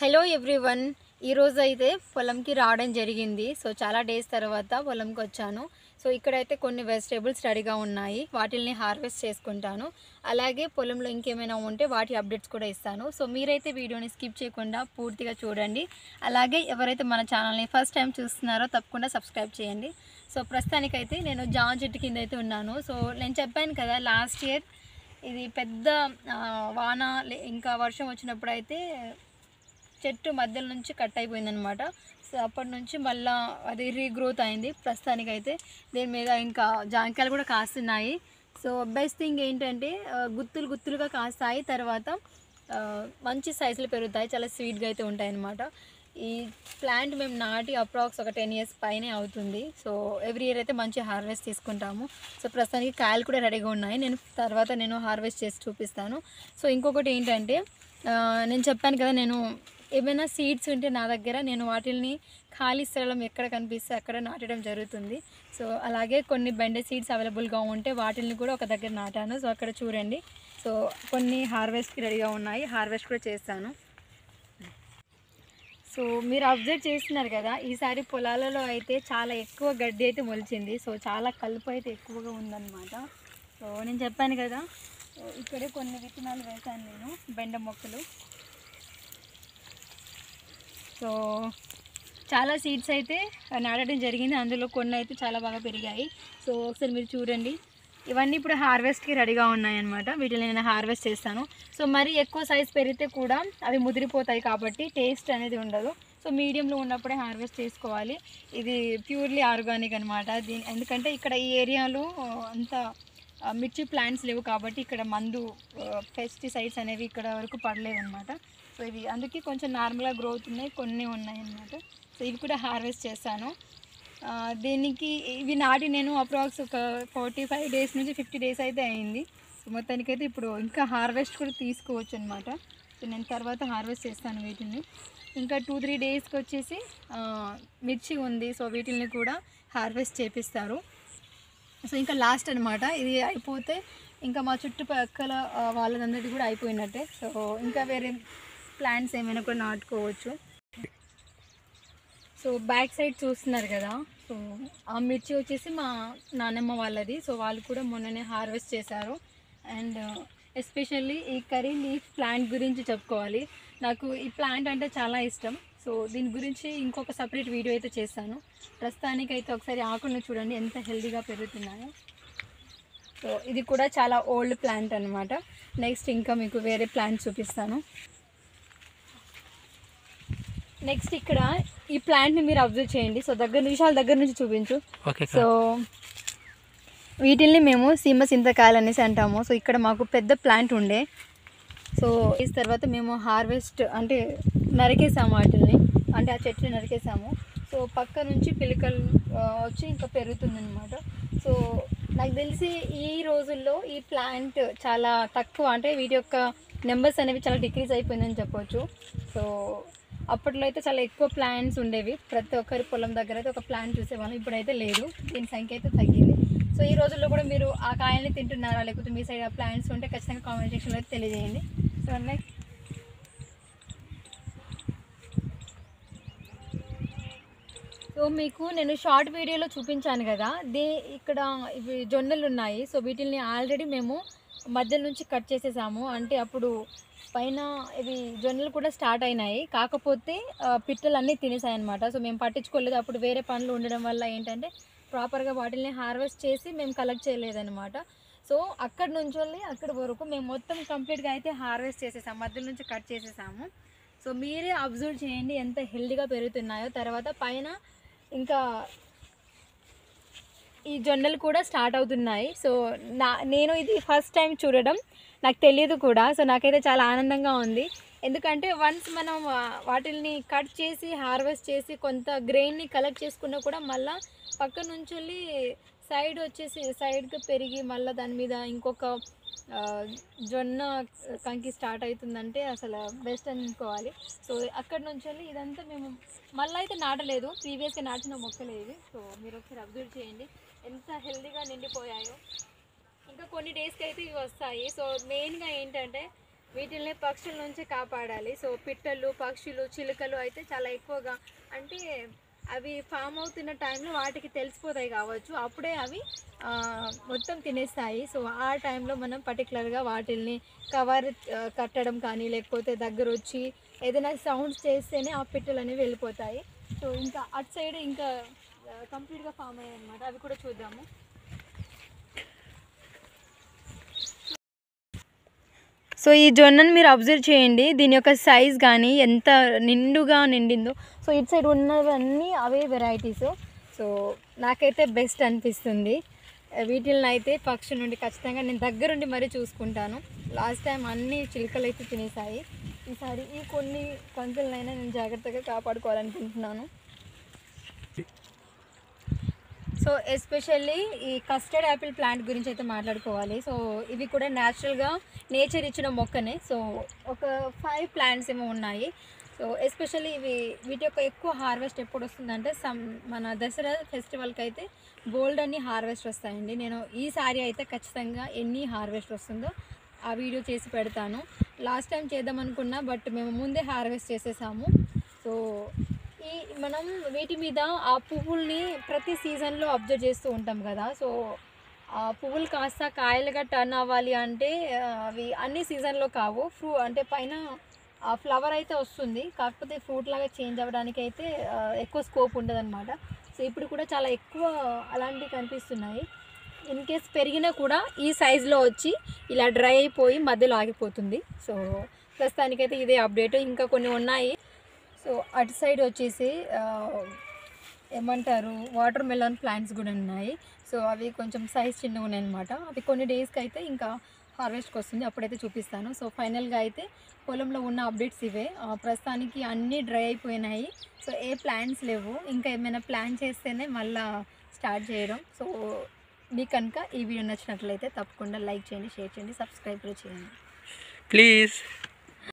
Hello everyone. ఈరోజు అయితే పొలంకి రావడం జరిగింది. సో చాలా డేస్ తర్వాత పొలంకి వచ్చాను. సో ఇక్కడైతే కొన్ని వెజిటేబుల్స్ రెడీగా ఉన్నాయి, వాటిల్ని హార్వెస్ట్ చేసుకుంటాను. అలాగే పొలంలో ఇంకేమైనా ఉంటే వాటి అప్డేట్స్ కూడా ఇస్తాను. సో మీరైతే వీడియోని స్కిప్ చేయకుండా పూర్తిగా చూడండి. అలాగే ఎవరైతే మన ఛానల్ని ఫస్ట్ టైం చూస్తున్నారో తప్పకుండా సబ్స్క్రైబ్ చేయండి. సో ప్రస్తుతానికైతే నేను జామ చెట్టు కింద అయితే ఉన్నాను. సో నేను చెప్పాను కదా, లాస్ట్ ఇయర్ ఇది పెద్ద వాన ఇంకా వర్షం వచ్చినప్పుడు అయితే చెట్టు మధ్యలో నుంచి కట్ అయిపోయిందనమాట. సో అప్పటి నుంచి మళ్ళీ అది రీగ్రోత్ అయింది. ప్రస్తుతానికైతే దీని మీద ఇంకా జాంకాయలు కూడా కాస్తున్నాయి. సో బెస్ట్ థింగ్ ఏంటంటే గుత్తులు గుత్తులుగా కాస్తాయి, తర్వాత మంచి సైజులు పెరుగుతాయి, చాలా స్వీట్గా అయితే ఉంటాయి అన్నమాట. ఈ ప్లాంట్ మేము నాటి అప్రాక్స్ ఒక 10 years పైనే అవుతుంది. సో ఎవ్రీ ఇయర్ అయితే మంచి హార్వెస్ట్ తీసుకుంటాము. సో ప్రస్తుతానికి కాయలు కూడా రెడీగా ఉన్నాయి, నేను హార్వెస్ట్ చేసి చూపిస్తాను. సో ఇంకొకటి ఏంటంటే నేను చెప్పాను కదా, నేను ఏమైనా సీడ్స్ ఉంటే నా దగ్గర నేను వాటిని ఖాళీ స్థలం ఎక్కడ కనిపిస్తే అక్కడ నాటడం జరుగుతుంది. సో అలాగే కొన్ని బెండ సీడ్స్ అవైలబుల్గా ఉంటే వాటిని కూడా ఒక దగ్గర నాటాను. సో అక్కడ చూడండి, సో కొన్ని హార్వెస్ట్కి రెడీగా ఉన్నాయి, హార్వెస్ట్ కూడా చేస్తాను. సో మీరు అబ్జర్వ్ చేస్తున్నారు కదా, ఈసారి పొలాలలో అయితే చాలా ఎక్కువ గడ్డి అయితే మొలిచింది. సో చాలా కలుపు అయితే ఎక్కువగా ఉందన్నమాట. సో నేను చెప్పాను కదా, ఇక్కడే కొన్ని విత్తనాలు వేశాను నేను, బెండ మొక్కలు. సో చాలా సీడ్స్ అయితే నాటడం జరిగింది, అందులో కొన్ని అయితే చాలా బాగా పెరిగాయి. సో ఒకసారి మీరు చూడండి, ఇవన్నీ ఇప్పుడు హార్వెస్ట్కి రెడీగా ఉన్నాయన్నమాట. వీటిని నేను హార్వెస్ట్ చేస్తాను. సో మరి ఎక్కువ సైజ్ పెరిగితే కూడా అవి ముదిరిపోతాయి కాబట్టి టేస్ట్ అనేది ఉండదు. సో మీడియంలో ఉన్నప్పుడే హార్వెస్ట్ చేసుకోవాలి. ఇది ప్యూర్లీ ఆర్గానిక్ అనమాట. ఎందుకంటే ఇక్కడ ఈ ఏరియాలో అంత మిర్చి ప్లాంట్స్ లేవు కాబట్టి ఇక్కడ మందు పెస్టిసైడ్స్ అనేవి ఇక్కడ వరకు పడలేదు అనమాట. సో ఇవి అందుకే కొంచెం నార్మల్గా గ్రోత్ ఉన్నాయి, కొన్ని ఉన్నాయి అన్నమాట. సో ఇవి కూడా హార్వెస్ట్ చేస్తాను. దీనికి ఇవి నాటి నేను అప్రాక్స్ ఒక 45 days నుంచి 50 days అయితే అయింది. సో మొత్తానికైతే ఇప్పుడు ఇంకా హార్వెస్ట్ కూడా తీసుకోవచ్చు అనమాట. సో నేను తర్వాత హార్వెస్ట్ చేస్తాను వీటిని. ఇంకా 2-3 daysకి వచ్చేసి మిర్చి ఉంది. సో వీటిని కూడా హార్వెస్ట్ చేపిస్తారు. సో ఇంకా లాస్ట్ అనమాట, ఇది అయిపోతే ఇంకా మా చుట్టుపక్కల వాళ్ళందరిది కూడా అయిపోయినట్టే. సో ఇంకా వేరే ప్లాంట్స్ ఏమైనా కూడా నాటుకోవచ్చు. సో బ్యాక్ సైడ్ చూస్తున్నారు కదా, సో ఆ మిర్చి వచ్చేసి మా నాన్నమ్మ వాళ్ళది. సో వాళ్ళు కూడా మొన్ననే హార్వెస్ట్ చేశారు. అండ్ ఎస్పెషల్లీ ఈ కర్రీ లీఫ్ ప్లాంట్ గురించి చెప్పుకోవాలి. నాకు ఈ ప్లాంట్ అంటే చాలా ఇష్టం. సో దీని గురించి ఇంకొక సపరేట్ వీడియో అయితే చేస్తాను. ప్రస్తుతానికైతే ఒకసారి ఆకులను చూడండి ఎంత హెల్దీగా పెరుగుతున్నాయో. సో ఇది కూడా చాలా ఓల్డ్ ప్లాంట్ అనమాట. నెక్స్ట్ ఇంకా మీకు వేరే ప్లాంట్ చూపిస్తాను. నెక్స్ట్ ఇక్కడ ఈ ప్లాంట్ని మీరు అబ్జర్వ్ చేయండి. సో విశాల్ దగ్గర నుంచి చూపించు. సో వీటిల్ని మేము సీమ చింతకాయలు అనేసి అంటాము. సో ఇక్కడ మాకు పెద్ద ప్లాంట్ ఉండే, సో ఈ తర్వాత మేము హార్వెస్ట్ అంటే నరికేసాము వాటిల్ని, అంటే ఆ చెట్లు నరికేసాము. సో పక్క నుంచి పిలకలు వచ్చి ఇంకా పెరుగుతుందన్నమాట. సో నాకు తెలిసి ఈ రోజుల్లో ఈ ప్లాంట్ చాలా తక్కువ, అంటే వీటి యొక్క నెంబర్స్ అనేవి చాలా డిక్రీజ్ అయిపోయిందని చెప్పొచ్చు. సో అప్పట్లో అయితే చాలా ఎక్కువ ప్లాంట్స్ ఉండేవి, ప్రతి ఒక్కరి పొలం దగ్గర అయితే ఒక ప్లాంట్ చూసేవాళ్ళం. ఇప్పుడైతే లేదు, దీని సంఖ్య అయితే తగ్గింది. సో ఈ రోజుల్లో కూడా మీరు ఆ కాయల్ని తింటున్నారా, లేకపోతే మీ సైడ్ ఆ ప్లాంట్స్ ఉంటే ఖచ్చితంగా కామెంట్ సెక్షన్లో అయితే తెలియజేయండి. సో నెక్స్ట్ సో మీకు నేను షార్ట్ వీడియోలో చూపించాను కదా, ఇక్కడ ఇవి జొన్నలు ఉన్నాయి. సో వీటిని ఆల్రెడీ మేము మధ్య నుంచి కట్ చేసేసాము. అంటే అప్పుడు పైన ఇవి జొన్నలు కూడా స్టార్ట్ అయినాయి, కాకపోతే పిట్టలు అన్నీ తినేసాయి అనమాట. సో మేము పట్టించుకోలేదు, అప్పుడు వేరే పనులు ఉండడం వల్ల ఏంటంటే ప్రాపర్గా వాటిని హార్వెస్ట్ చేసి మేము కలెక్ట్ చేయలేదన్నమాట. సో అక్కడి నుంచి అక్కడి వరకు మేము మొత్తం కంప్లీట్గా అయితే హార్వెస్ట్ చేసేసాము, మధ్య నుంచి కట్ చేసేసాము. సో మీరే అబ్జర్వ్ చేయండి ఎంత హెల్దీగా పెరుగుతున్నాయో. తర్వాత పైన ఇంకా ఈ జొన్నలు కూడా స్టార్ట్ అవుతున్నాయి. సో నేను ఇది ఫస్ట్ టైం చూడడం, నాకు తెలియదు కూడా. సో నాకైతే చాలా ఆనందంగా ఉంది, ఎందుకంటే వన్స్ మనం వాటిని కట్ చేసి హార్వెస్ట్ చేసి కొంత గ్రెయిన్ని కలెక్ట్ చేసుకున్నా కూడా మళ్ళీ పక్క నుంచి సైడ్ వచ్చేసి సైడ్కి పెరిగి మళ్ళీ దాని మీద ఇంకొక జొన్న కంకి స్టార్ట్ అవుతుందంటే అసలు బెస్ట్ అనుకోవాలి. సో అక్కడ నుంచి ఇదంతా మేము మళ్ళీ అయితే నాటలేదు, ప్రీవియస్గా నాటిన మొక్కలే ఇవి. సో మీరు ఒకసారి అబ్జర్వ్ చేయండి ఎంత హెల్దీగా నిండిపోయాయో. ఇంకా కొన్ని డేస్కి అయితే ఇవి వస్తాయి. సో మెయిన్గా ఏంటంటే వీటిల్ని పక్షుల నుంచి కాపాడాలి. సో పిట్టలు, పక్షులు, చిలుకలు అయితే చాలా ఎక్కువగా అంటే అవి ఫామ్ అవుతున్న టైంలో వాటికి తెలిసిపోతాయి కావచ్చు, అప్పుడే అవి మొత్తం తినేస్తాయి. సో ఆ టైంలో మనం పర్టికులర్గా వాటిల్ని కవర్ కట్టడం కానీ, లేకపోతే దగ్గర వచ్చి ఏదైనా సౌండ్స్ చేస్తేనే ఆ పిట్టలు అనేవి వెళ్ళిపోతాయి. సో ఇంకా అటు సైడ్ ఇంకా కంప్లీట్గా ఫామ్ అయ్యాయి అనమాట, అవి కూడా చూద్దాము. సో ఈ జొన్నను మీరు అబ్జర్వ్ చేయండి, దీని యొక్క సైజ్ కానీ ఎంత నిండుగా నిండిందో. సో ఇటు సైడ్ ఉన్నవన్నీ అవే వెరైటీస్. సో నాకైతే బెస్ట్ అనిపిస్తుంది. వీటిని అయితే పక్షి నుండి ఖచ్చితంగా నేను దగ్గరుండి మరీ చూసుకుంటాను. లాస్ట్ టైం అన్ని చిలుకలు అయితే తినేసాయి. ఈసారి ఈ కొన్ని కంకులనైనా నేను జాగ్రత్తగా కాపాడుకోవాలనుకుంటున్నాను. సో ఎస్పెషల్లీ ఈ కస్టర్డ్ యాపిల్ ప్లాంట్ గురించి అయితే మాట్లాడుకోవాలి. సో ఇవి కూడా న్యాచురల్గా నేచర్ ఇచ్చిన మొక్కనే. సో ఒక 5 ప్లాంట్స్ ఏమో ఉన్నాయి. సో ఎస్పెషల్లీ వీటి యొక్క ఎక్కువ హార్వెస్ట్ ఎప్పుడు వస్తుందంటే మన దసరా ఫెస్టివల్కి అయితే బోల్డ్ అన్ని హార్వెస్ట్ వస్తాయండి. నేను ఈసారి అయితే ఖచ్చితంగా ఎన్ని హార్వెస్ట్ వస్తుందో ఆ వీడియో చేసి పెడతాను. లాస్ట్ టైం చేద్దాం అనుకున్నా, బట్ మేము ముందే హార్వెస్ట్ చేసేసాము. సో మనం వీటి మీద ఆ పువ్వుల్ని ప్రతి సీజన్లో అబ్జర్వ్ చేస్తూ ఉంటాం కదా. సో ఆ పువ్వులు కాస్త కాయలుగా టర్న్ అవ్వాలి అంటే అవి అన్ని సీజన్లో కావు. అంటే పైన ఆ ఫ్లవర్ అయితే వస్తుంది, కాకపోతే ఫ్రూట్ లాగా చేంజ్ అవ్వడానికి అయితే ఎక్కువ స్కోప్ ఉండదు అనమాట. సో ఇప్పుడు కూడా చాలా ఎక్కువ అలాంటివి కనిపిస్తున్నాయి. ఇన్ కేస్ పెరిగినా కూడా ఈ సైజులో వచ్చి ఇలా డ్రై అయిపోయి మధ్యలో ఆగిపోతుంది. సో ప్రస్తుతానికైతే ఇదే అప్డేట్. ఇంకా కొన్ని ఉన్నాయి. సో అటు సైడ్ వచ్చేసి ఏమంటారు, వాటర్ మెలాన్ ప్లాంట్స్ కూడా ఉన్నాయి. సో అవి కొంచెం సైజ్ చిన్నగా ఉన్నాయి అనమాట. అవి కొన్ని డేస్కి అయితే ఇంకా హార్వెస్ట్కి వస్తుంది, అప్పుడైతే చూపిస్తాను. సో ఫైనల్గా అయితే పొలంలో ఉన్న అప్డేట్స్ ఇవే. ప్రస్తుతానికి అన్నీ డ్రై అయిపోయినాయి. సో ఏ ప్లాంట్స్ లేవు, ఇంకా ఏమైనా ప్లాన్ చేస్తేనే మళ్ళీ స్టార్ట్ చేయడం. సో మీకు కనుక ఈ వీడియో నచ్చినట్లయితే తప్పకుండా లైక్ చేయండి, షేర్ చేయండి, సబ్స్క్రైబ్ కూడా చేయండి ప్లీజ్.